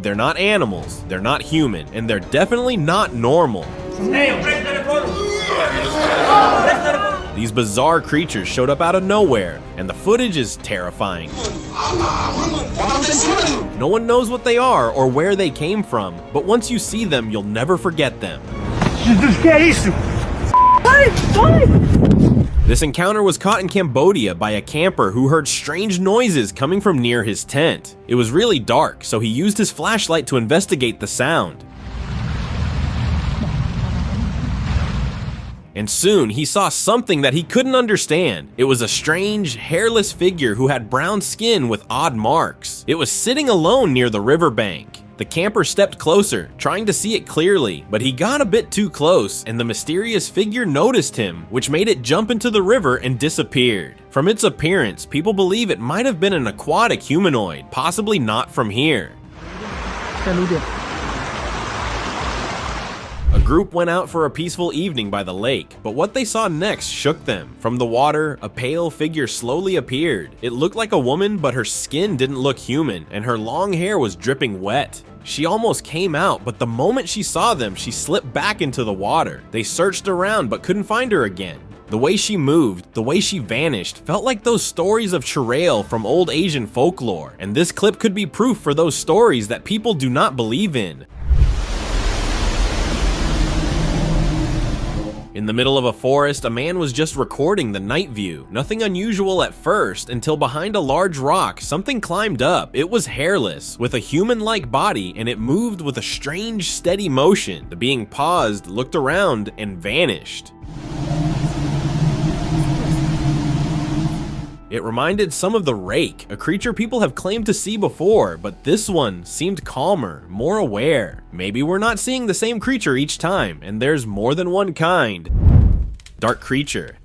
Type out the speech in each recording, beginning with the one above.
They're not animals, they're not human, and they're definitely not normal. These bizarre creatures showed up out of nowhere, and the footage is terrifying. No one knows what they are or where they came from, but once you see them, you'll never forget them. This encounter was caught in Cambodia by a camper who heard strange noises coming from near his tent. It was really dark, so he used his flashlight to investigate the sound. And soon, he saw something that he couldn't understand. It was a strange, hairless figure who had brown skin with odd marks. It was sitting alone near the riverbank. The camper stepped closer, trying to see it clearly, but he got a bit too close, and the mysterious figure noticed him, which made it jump into the river and disappeared. From its appearance, people believe it might have been an aquatic humanoid, possibly not from here. A group went out for a peaceful evening by the lake, but what they saw next shook them. From the water, a pale figure slowly appeared. It looked like a woman, but her skin didn't look human, and her long hair was dripping wet. She almost came out, but the moment she saw them, she slipped back into the water. They searched around, but couldn't find her again. The way she moved, the way she vanished, felt like those stories of Chirail from old Asian folklore, and this clip could be proof for those stories that people do not believe in. In the middle of a forest, a man was just recording the night view. Nothing unusual at first, until behind a large rock, something climbed up. It was hairless, with a human-like body, and it moved with a strange, steady motion. The being paused, looked around, and vanished. It reminded some of the rake, a creature people have claimed to see before, but this one seemed calmer, more aware. Maybe we're not seeing the same creature each time, and there's more than one kind. Dark creature.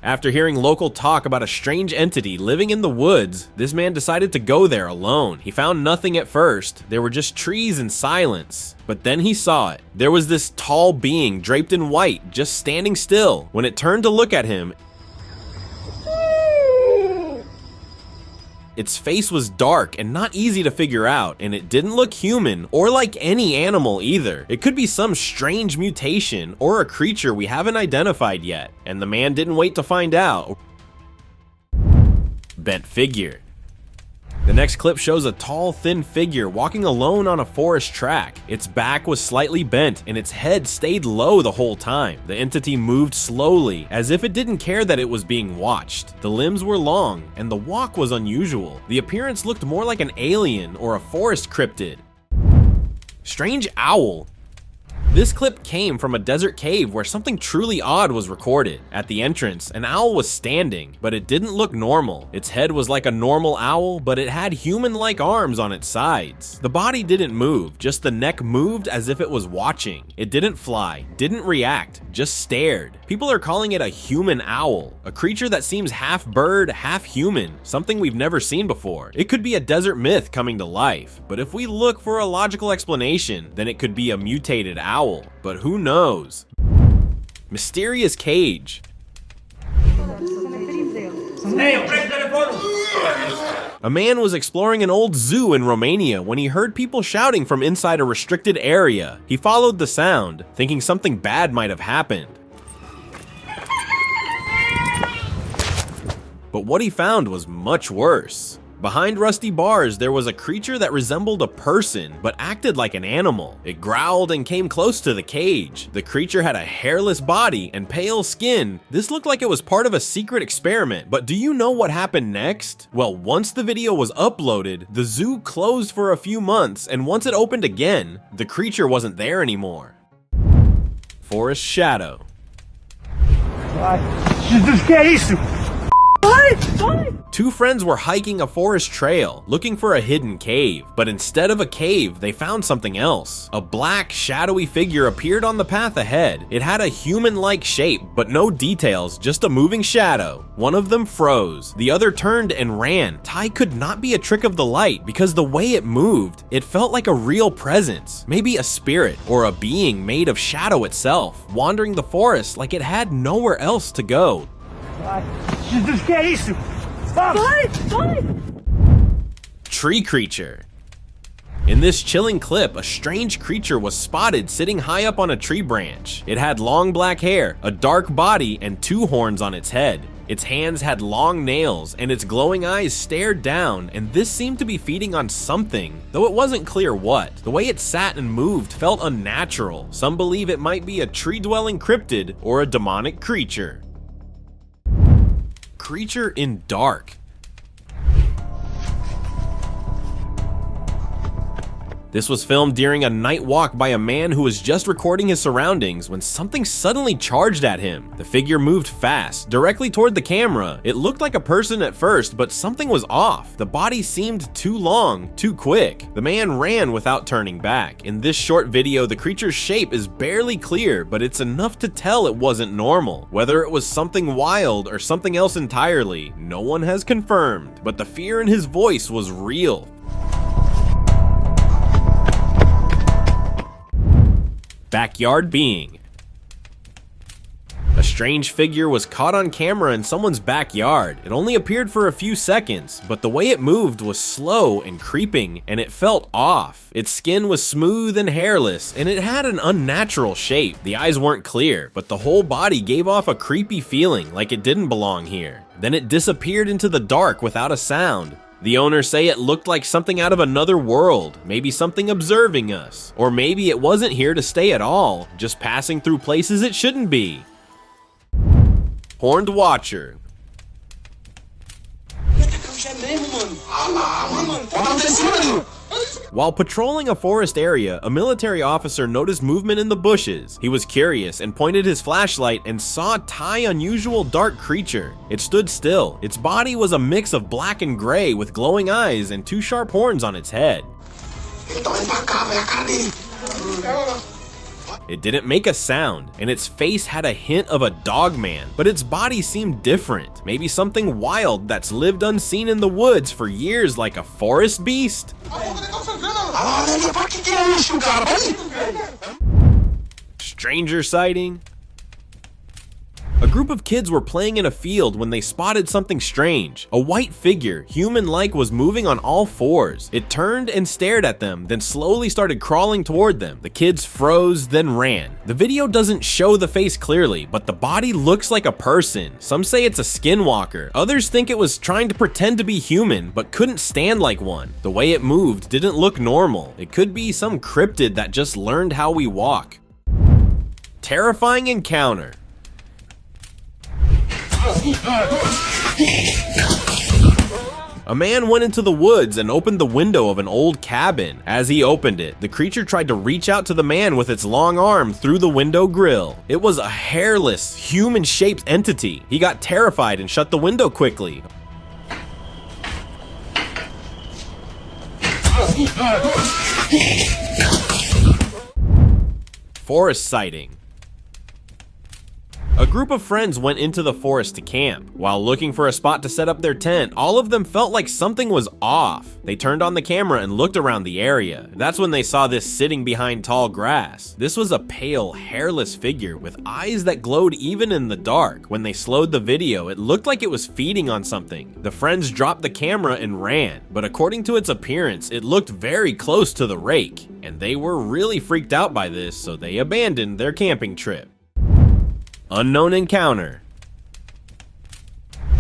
After hearing local talk about a strange entity living in the woods, this man decided to go there alone. He found nothing at first. There were just trees and silence. But then he saw it. There was this tall being draped in white, just standing still. When it turned to look at him, its face was dark and not easy to figure out, and it didn't look human or like any animal either. It could be some strange mutation or a creature we haven't identified yet, and the man didn't wait to find out. Bent figure. The next clip shows a tall, thin figure walking alone on a forest track. Its back was slightly bent, and its head stayed low the whole time. The entity moved slowly, as if it didn't care that it was being watched. The limbs were long, and the walk was unusual. The appearance looked more like an alien or a forest cryptid. Strange owl. This clip came from a desert cave where something truly odd was recorded. At the entrance, an owl was standing, but it didn't look normal. Its head was like a normal owl, but it had human-like arms on its sides. The body didn't move, just the neck moved as if it was watching. It didn't fly, didn't react, just stared. People are calling it a human owl, a creature that seems half bird, half human, something we've never seen before. It could be a desert myth coming to life, but if we look for a logical explanation, then it could be a mutated owl. But who knows? Mysterious cage. A man was exploring an old zoo in Romania when he heard people shouting from inside a restricted area. He followed the sound, thinking something bad might have happened. But what he found was much worse. Behind rusty bars, there was a creature that resembled a person, but acted like an animal. It growled and came close to the cage. The creature had a hairless body and pale skin. This looked like it was part of a secret experiment, but do you know what happened next? Well, once the video was uploaded, the zoo closed for a few months, and once it opened again, the creature wasn't there anymore. Forest shadow. Two friends were hiking a forest trail, looking for a hidden cave, but instead of a cave, they found something else. A black, shadowy figure appeared on the path ahead. It had a human-like shape, but no details, just a moving shadow. One of them froze, the other turned and ran. Tai could not be a trick of the light, because the way it moved, it felt like a real presence, maybe a spirit, or a being made of shadow itself, wandering the forest like it had nowhere else to go. Tree creature. In this chilling clip, a strange creature was spotted sitting high up on a tree branch. It had long black hair, a dark body, and 2 horns on its head. Its hands had long nails, and its glowing eyes stared down, and this seemed to be feeding on something, though it wasn't clear what. The way it sat and moved felt unnatural. Some believe it might be a tree-dwelling cryptid or a demonic creature. Creature in dark. This was filmed during a night walk by a man who was just recording his surroundings when something suddenly charged at him. The figure moved fast, directly toward the camera. It looked like a person at first, but something was off. The body seemed too long, too quick. The man ran without turning back. In this short video, the creature's shape is barely clear, but it's enough to tell it wasn't normal. Whether it was something wild or something else entirely, no one has confirmed, but the fear in his voice was real. Backyard being. A strange figure was caught on camera in someone's backyard. It only appeared for a few seconds, but the way it moved was slow and creeping, and it felt off. Its skin was smooth and hairless, and it had an unnatural shape. The eyes weren't clear, but the whole body gave off a creepy feeling like it didn't belong here. Then it disappeared into the dark without a sound. The owners say it looked like something out of another world, maybe something observing us. Or maybe it wasn't here to stay at all, just passing through places it shouldn't be. Horned Watcher. While patrolling a forest area, a military officer noticed movement in the bushes. He was curious and pointed his flashlight and saw a unusual dark creature. It stood still. Its body was a mix of black and gray with glowing eyes and 2 sharp horns on its head. It didn't make a sound, and its face had a hint of a Dogman, but its body seemed different. Maybe something wild that's lived unseen in the woods for years, like a forest beast? Stranger sighting. A group of kids were playing in a field when they spotted something strange. A white figure, human-like, was moving on all 4s. It turned and stared at them, then slowly started crawling toward them. The kids froze, then ran. The video doesn't show the face clearly, but the body looks like a person. Some say it's a skinwalker. Others think it was trying to pretend to be human, but couldn't stand like one. The way it moved didn't look normal. It could be some cryptid that just learned how we walk. Terrifying encounter. A man went into the woods and opened the window of an old cabin. As he opened it, the creature tried to reach out to the man with its long arm through the window grill. It was a hairless, human-shaped entity. He got terrified and shut the window quickly. Forest sighting. A group of friends went into the forest to camp. While looking for a spot to set up their tent, all of them felt like something was off. They turned on the camera and looked around the area. That's when they saw this sitting behind tall grass. This was a pale, hairless figure with eyes that glowed even in the dark. When they slowed the video, it looked like it was feeding on something. The friends dropped the camera and ran, but according to its appearance, it looked very close to the rake, and they were really freaked out by this, so they abandoned their camping trip. Unknown encounter.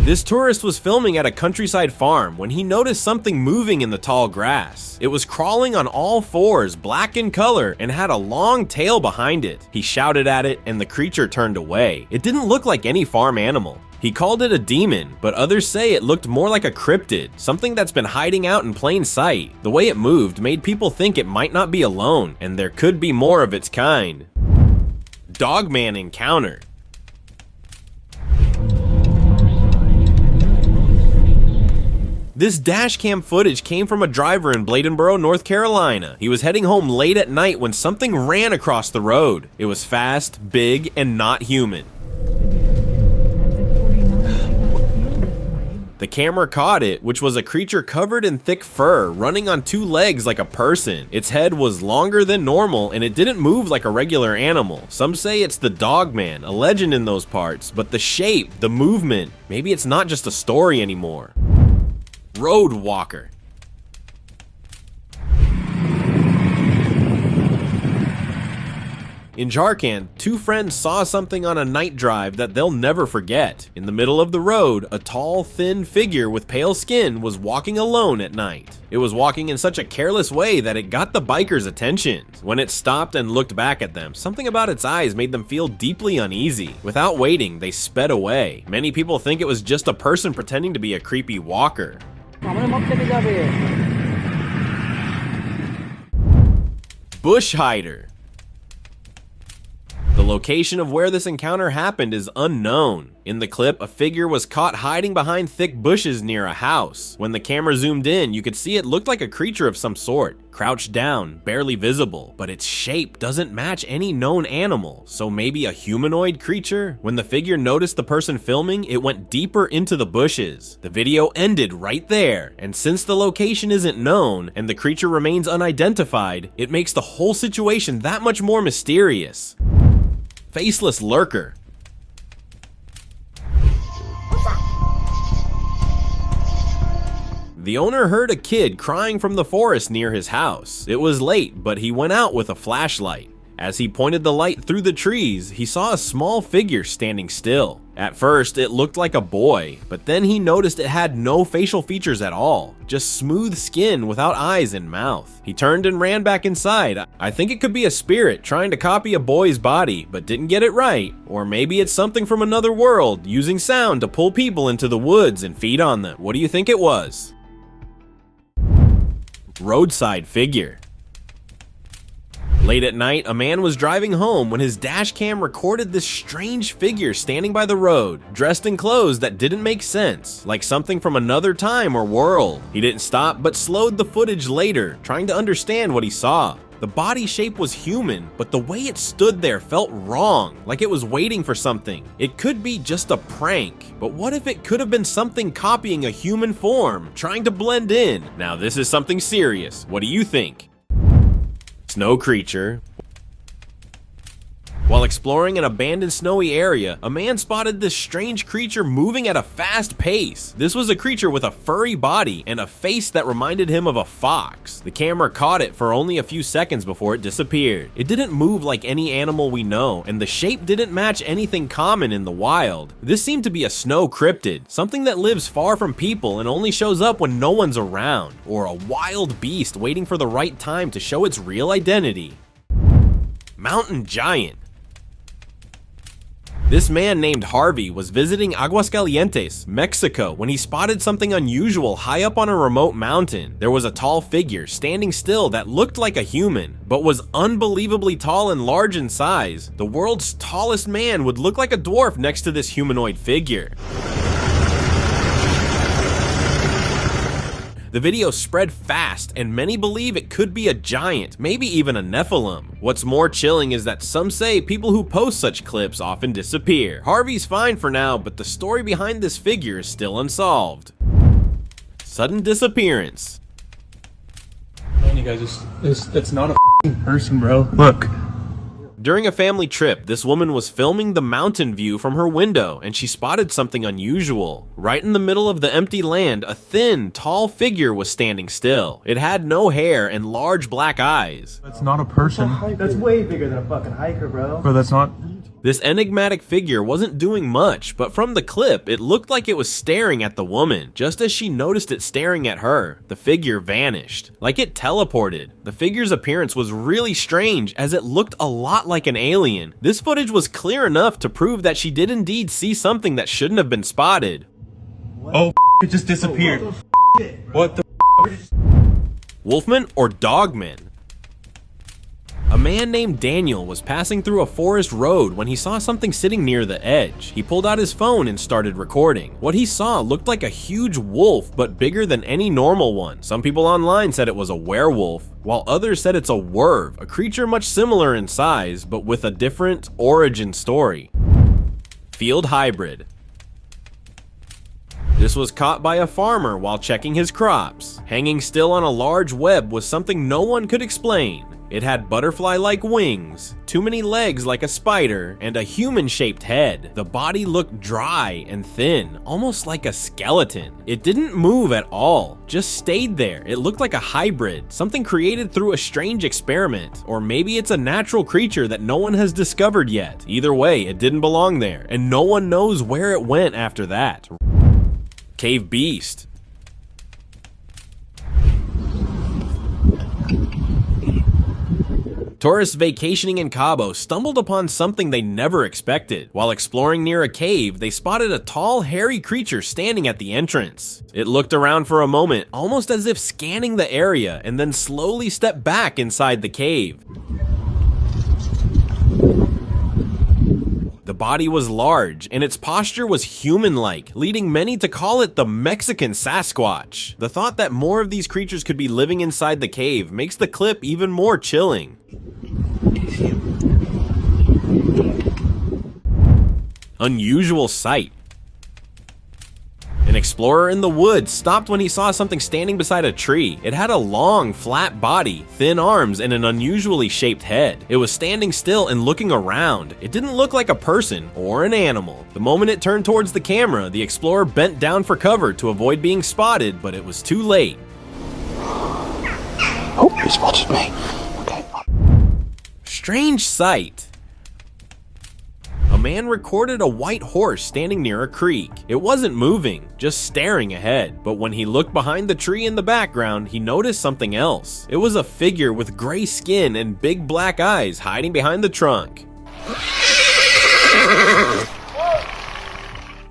This tourist was filming at a countryside farm when he noticed something moving in the tall grass. It was crawling on all 4s, black in color, and had a long tail behind it. He shouted at it, and the creature turned away. It didn't look like any farm animal. He called it a demon, but others say it looked more like a cryptid, something that's been hiding out in plain sight. The way it moved made people think it might not be alone, and there could be more of its kind. Dogman encounter. This dashcam footage came from a driver in Bladenboro, North Carolina. He was heading home late at night when something ran across the road. It was fast, big, and not human. The camera caught it, which was a creature covered in thick fur, running on 2 legs like a person. Its head was longer than normal, and it didn't move like a regular animal. Some say it's the Dogman, a legend in those parts, but the shape, the movement, maybe it's not just a story anymore. road walker. In Jharkhand, two friends saw something on a night drive that they'll never forget. In the middle of the road, a tall, thin figure with pale skin was walking alone at night. It was walking in such a careless way that it got the bikers' attention. When it stopped and looked back at them, something about its eyes made them feel deeply uneasy. Without waiting, they sped away. Many people think it was just a person pretending to be a creepy walker. Bush hider. The location of where this encounter happened is unknown. In the clip, a figure was caught hiding behind thick bushes near a house. When the camera zoomed in, you could see it looked like a creature of some sort, crouched down, barely visible, but its shape doesn't match any known animal, so maybe a humanoid creature? When the figure noticed the person filming, it went deeper into the bushes. The video ended right there, and since the location isn't known and the creature remains unidentified, it makes the whole situation that much more mysterious. Faceless lurker. The owner heard a kid crying from the forest near his house. It was late, but he went out with a flashlight. As he pointed the light through the trees, he saw a small figure standing still. At first, it looked like a boy, but then he noticed it had no facial features at all, just smooth skin without eyes and mouth. He turned and ran back inside. I think it could be a spirit trying to copy a boy's body, but didn't get it right. Or maybe it's something from another world, using sound to pull people into the woods and feed on them. What do you think it was? Roadside figure. Late at night, a man was driving home when his dash cam recorded this strange figure standing by the road, dressed in clothes that didn't make sense, like something from another time or world. He didn't stop, but slowed the footage later, trying to understand what he saw. The body shape was human, but the way it stood there felt wrong, like it was waiting for something. It could be just a prank, but what if it could have been something copying a human form, trying to blend in? Now this is something serious. What do you think? Snow creature. While exploring an abandoned snowy area, a man spotted this strange creature moving at a fast pace. This was a creature with a furry body and a face that reminded him of a fox. The camera caught it for only a few seconds before it disappeared. It didn't move like any animal we know, and the shape didn't match anything common in the wild. This seemed to be a snow cryptid, something that lives far from people and only shows up when no one's around, or a wild beast waiting for the right time to show its real identity. Mountain giant. This man named Harvey was visiting Aguascalientes, Mexico, when he spotted something unusual high up on a remote mountain. There was a tall figure standing still that looked like a human, but was unbelievably tall and large in size. The world's tallest man would look like a dwarf next to this humanoid figure. The video spread fast, and many believe it could be a giant, maybe even a Nephilim. What's more chilling is that some say people who post such clips often disappear. Harvey's fine for now, but the story behind this figure is still unsolved. Sudden disappearance. Man, you guys, it's not a person, bro. Look. During a family trip, this woman was filming the mountain view from her window, and she spotted something unusual. Right in the middle of the empty land, a thin, tall figure was standing still. It had no hair and large black eyes. That's not a person. That's way bigger than a fucking hiker, bro. Bro, that's not... This enigmatic figure wasn't doing much, but from the clip, it looked like it was staring at the woman. Just as she noticed it staring at her, the figure vanished. Like it teleported. The figure's appearance was really strange, as it looked a lot like an alien. This footage was clear enough to prove that she did indeed see something that shouldn't have been spotted. Oh, it just disappeared. What the Wolfman or Dogman? A man named Daniel was passing through a forest road when he saw something sitting near the edge. He pulled out his phone and started recording. What he saw looked like a huge wolf, but bigger than any normal one. Some people online said it was a werewolf, while others said it's a werve, a creature much similar in size, but with a different origin story. Field hybrid. This was caught by a farmer while checking his crops. Hanging still on a large web was something no one could explain. It had butterfly-like wings, too many legs like a spider, and a human-shaped head. The body looked dry and thin, almost like a skeleton. It didn't move at all, just stayed there. It looked like a hybrid, something created through a strange experiment, or maybe it's a natural creature that no one has discovered yet. Either way, it didn't belong there, and no one knows where it went after that. Cave beast. Tourists vacationing in Cabo stumbled upon something they never expected. While exploring near a cave, they spotted a tall, hairy creature standing at the entrance. It looked around for a moment, almost as if scanning the area, and then slowly stepped back inside the cave. The body was large, and its posture was human-like, leading many to call it the Mexican Sasquatch. The thought that more of these creatures could be living inside the cave makes the clip even more chilling. Unusual sight. An explorer in the woods stopped when he saw something standing beside a tree. It had a long, flat body, thin arms, and an unusually shaped head. It was standing still and looking around. It didn't look like a person or an animal. The moment it turned towards the camera, the explorer bent down for cover to avoid being spotted, but it was too late. Oh, he spotted me. Okay. Strange sight. A man recorded a white horse standing near a creek. It wasn't moving, just staring ahead. But when he looked behind the tree in the background, he noticed something else. It was a figure with gray skin and big black eyes hiding behind the trunk.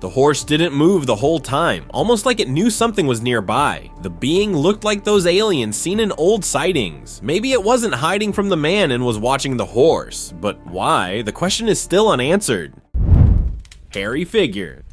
The horse didn't move the whole time, almost like it knew something was nearby. The being looked like those aliens seen in old sightings. Maybe it wasn't hiding from the man and was watching the horse, but why? The question is still unanswered. Hairy figure.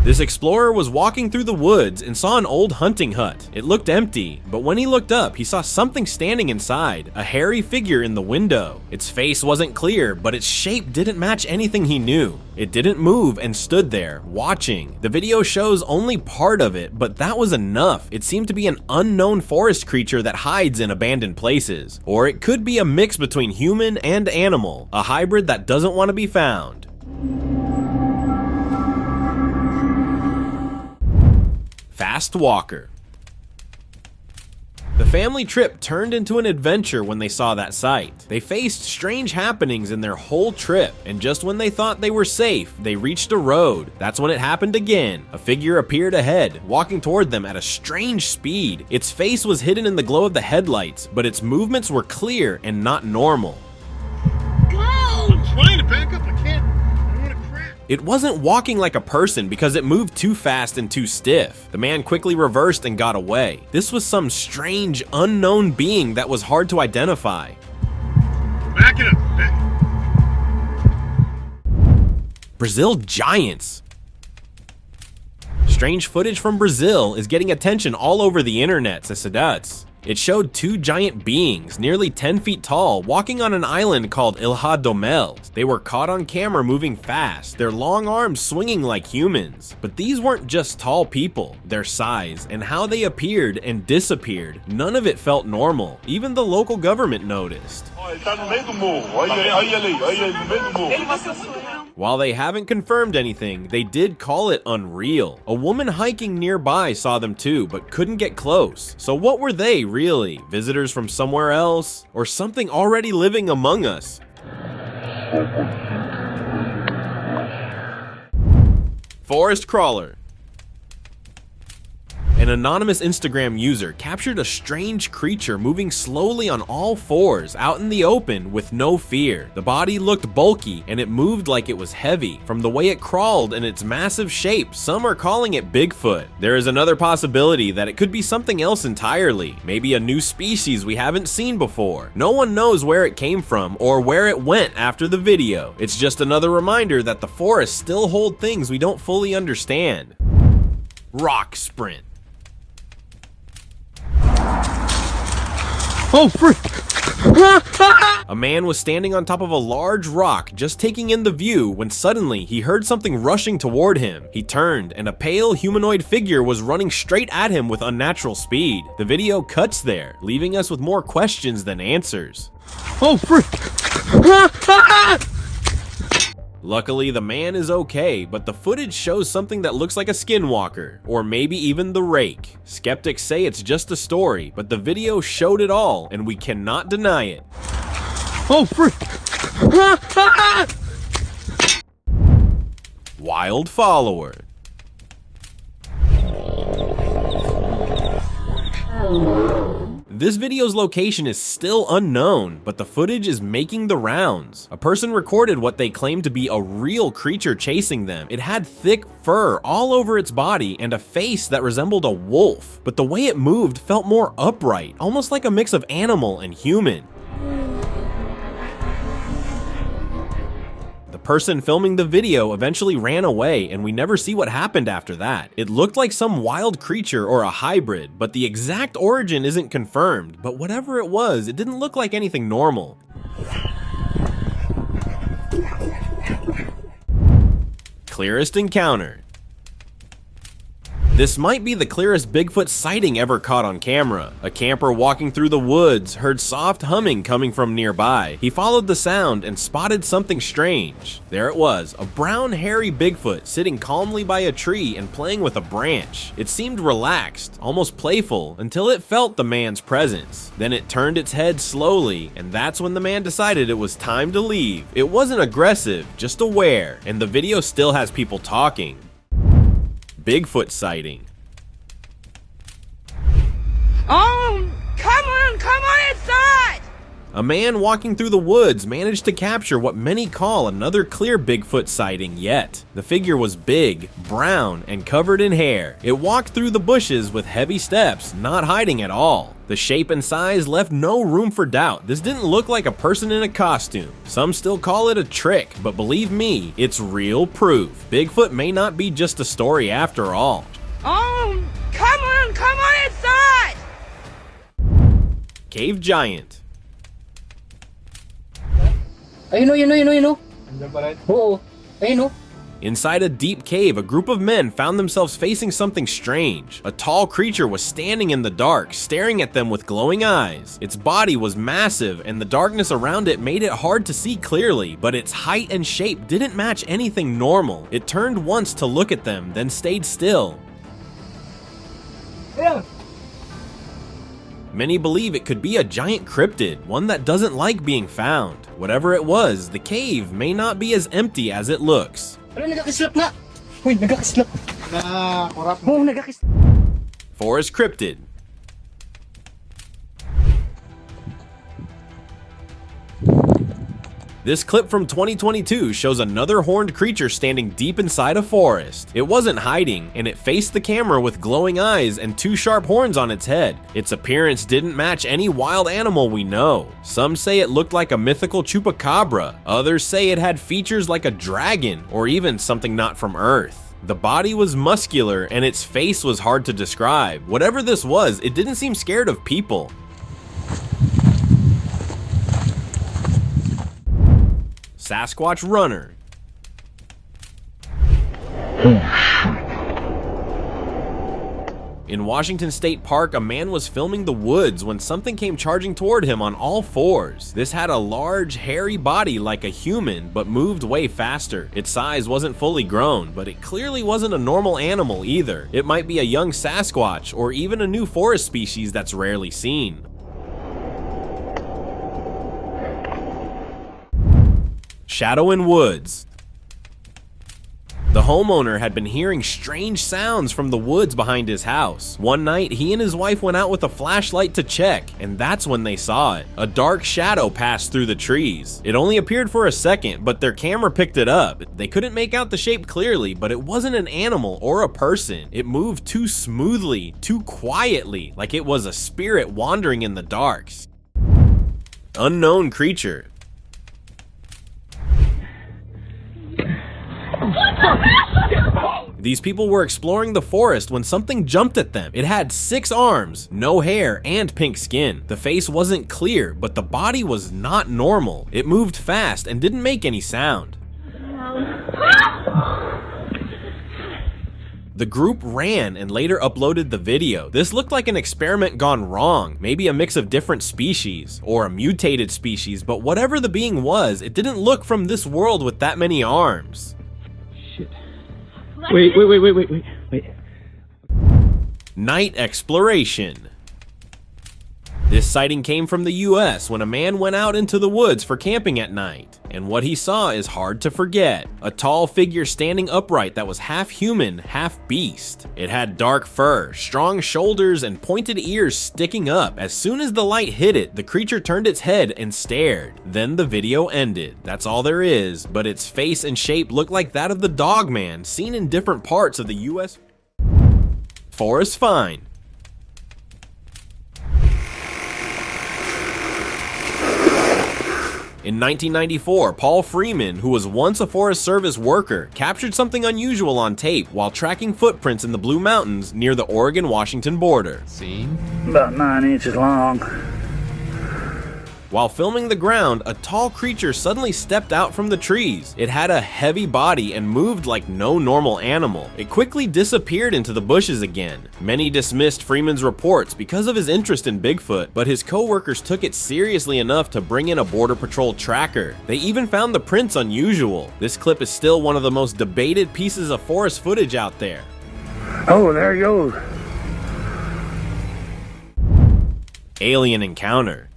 This explorer was walking through the woods and saw an old hunting hut. It looked empty, but when he looked up, he saw something standing inside, a hairy figure in the window. Its face wasn't clear, but its shape didn't match anything he knew. It didn't move and stood there, watching. The video shows only part of it, but that was enough. It seemed to be an unknown forest creature that hides in abandoned places. Or it could be a mix between human and animal, a hybrid that doesn't want to be found. Fast walker. The family trip turned into an adventure when they saw that sight. They faced strange happenings in their whole trip, and just when they thought they were safe, they reached a road. That's when it happened again. A figure appeared ahead, walking toward them at a strange speed. Its face was hidden in the glow of the headlights, but its movements were clear and not normal. Go! I'm trying to back up, I can't. It wasn't walking like a person because it moved too fast and too stiff. The man quickly reversed and got away. This was some strange, unknown being that was hard to identify. Back it up. Brazil giants. Strange footage from Brazil is getting attention all over the internet, says. It showed two giant beings, nearly 10 feet tall, walking on an island called Ilha do Mel. They were caught on camera moving fast, their long arms swinging like humans. But these weren't just tall people. Their size and how they appeared and disappeared, none of it felt normal. Even the local government noticed. While they haven't confirmed anything, they did call it unreal. A woman hiking nearby saw them too, but couldn't get close. So what were they really? Visitors from somewhere else? Or something already living among us? Forest crawler. An anonymous Instagram user captured a strange creature moving slowly on all fours out in the open with no fear. The body looked bulky and it moved like it was heavy. From the way it crawled and its massive shape, some are calling it Bigfoot. There is another possibility that it could be something else entirely, maybe a new species we haven't seen before. No one knows where it came from or where it went after the video. It's just another reminder that the forests still hold things we don't fully understand. Rock sprint. Oh, frick! A man was standing on top of a large rock, just taking in the view, when suddenly he heard something rushing toward him. He turned, and a pale humanoid figure was running straight at him with unnatural speed. The video cuts there, leaving us with more questions than answers. Oh, frick! Luckily, the man is okay, but the footage shows something that looks like a skinwalker, or maybe even the rake. Skeptics say it's just a story, but the video showed it all, and we cannot deny it. Oh, frick! Wild follower. This video's location is still unknown, but the footage is making the rounds. A person recorded what they claimed to be a real creature chasing them. It had thick fur all over its body and a face that resembled a wolf, but the way it moved felt more upright, almost like a mix of animal and human. The person filming the video eventually ran away, and we never see what happened after that. It looked like some wild creature or a hybrid, but the exact origin isn't confirmed. But whatever it was, it didn't look like anything normal. Clearest encounter. This might be the clearest Bigfoot sighting ever caught on camera. A camper walking through the woods heard soft humming coming from nearby. He followed the sound and spotted something strange. There it was, a brown hairy Bigfoot sitting calmly by a tree and playing with a branch. It seemed relaxed, almost playful, until it felt the man's presence. Then it turned its head slowly, and that's when the man decided it was time to leave. It wasn't aggressive, just aware, and the video still has people talking. Bigfoot sighting. Oh, come on inside! A man walking through the woods managed to capture what many call another clear Bigfoot sighting yet. The figure was big, brown, and covered in hair. It walked through the bushes with heavy steps, not hiding at all. The shape and size left no room for doubt. This didn't look like a person in a costume. Some still call it a trick, but believe me, it's real proof. Bigfoot may not be just a story after all. Oh, come on inside! Cave giant. Ayun o. Andiyan pa rin? Oo. Ayun o. Inside a deep cave, a group of men found themselves facing something strange. A tall creature was standing in the dark, staring at them with glowing eyes. Its body was massive, and the darkness around it made it hard to see clearly, but its height and shape didn't match anything normal. It turned once to look at them, then stayed still. Yeah. Many believe it could be a giant cryptid, one that doesn't like being found. Whatever it was, the cave may not be as empty as it looks. Ano, nagkakislap na? Uy, nagkakislap. Kurap. Oo, nagkakislap. Forest cryptid. This clip from 2022 shows another horned creature standing deep inside a forest. It wasn't hiding, and it faced the camera with glowing eyes and two sharp horns on its head. Its appearance didn't match any wild animal we know. Some say it looked like a mythical chupacabra. Others say it had features like a dragon, or even something not from Earth. The body was muscular, and its face was hard to describe. Whatever this was, it didn't seem scared of people. Sasquatch Runner. In Washington State Park, a man was filming the woods when something came charging toward him on all fours. This had a large, hairy body like a human, but moved way faster. Its size wasn't fully grown, but it clearly wasn't a normal animal either. It might be a young Sasquatch, or even a new forest species that's rarely seen. Shadow in woods. The homeowner had been hearing strange sounds from the woods behind his house. One night, he and his wife went out with a flashlight to check, and that's when they saw it. A dark shadow passed through the trees. It only appeared for a second, but their camera picked it up. They couldn't make out the shape clearly, but it wasn't an animal or a person. It moved too smoothly, too quietly, like it was a spirit wandering in the darks. Unknown creature. These people were exploring the forest when something jumped at them. It had 6 arms, no hair, and pink skin. The face wasn't clear, but the body was not normal. It moved fast and didn't make any sound. The group ran and later uploaded the video. This looked like an experiment gone wrong, maybe a mix of different species, or a mutated species, but whatever the being was, it didn't look from this world with that many arms. Shit. Wait. Night exploration. This sighting came from the US when a man went out into the woods for camping at night, and what he saw is hard to forget. A tall figure standing upright that was half human, half beast. It had dark fur, strong shoulders, and pointed ears sticking up. As soon as the light hit it, the creature turned its head and stared. Then the video ended. That's all there is, but its face and shape looked like that of the Dogman seen in different parts of the US forest find. In 1994, Paul Freeman, who was once a Forest Service worker, captured something unusual on tape while tracking footprints in the Blue Mountains near the Oregon-Washington border. About 9 inches long. While filming the ground, a tall creature suddenly stepped out from the trees. It had a heavy body and moved like no normal animal. It quickly disappeared into the bushes again. Many dismissed Freeman's reports because of his interest in Bigfoot, but his co-workers took it seriously enough to bring in a Border Patrol tracker. They even found the prints unusual. This clip is still one of the most debated pieces of forest footage out there. Oh, there he goes. Alien encounter.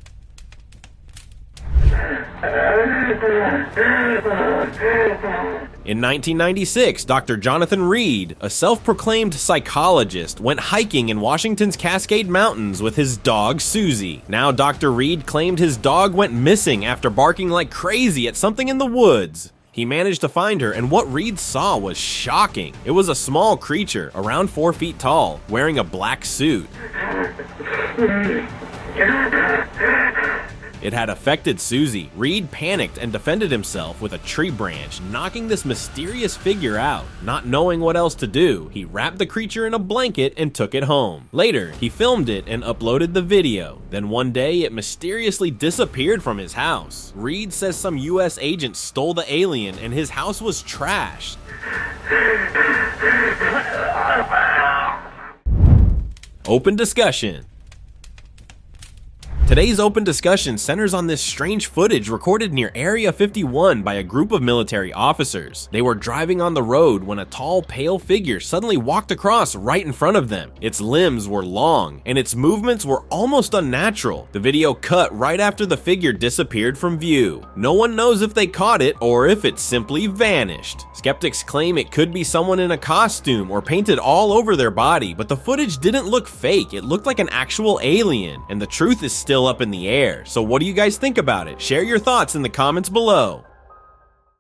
In 1996, Dr. Jonathan Reed, a self-proclaimed psychologist, went hiking in Washington's Cascade Mountains with his dog Susie. Now Dr. Reed claimed his dog went missing after barking like crazy at something in the woods. He managed to find her, and what Reed saw was shocking. It was a small creature, around 4 feet tall, wearing a black suit. It had affected Susie. Reed panicked and defended himself with a tree branch, knocking this mysterious figure out. Not knowing what else to do, he wrapped the creature in a blanket and took it home. Later, he filmed it and uploaded the video. Then one day, it mysteriously disappeared from his house. Reed says some US agents stole the alien and his house was trashed. Open discussion. Today's open discussion centers on this strange footage recorded near Area 51 by a group of military officers. They were driving on the road when a tall, pale figure suddenly walked across right in front of them. Its limbs were long, and its movements were almost unnatural. The video cut right after the figure disappeared from view. No one knows if they caught it or if it simply vanished. Skeptics claim it could be someone in a costume or painted all over their body, but the footage didn't look fake. It looked like an actual alien, and the truth is still up in the air. So what do you guys think about it? Share your thoughts in the comments below.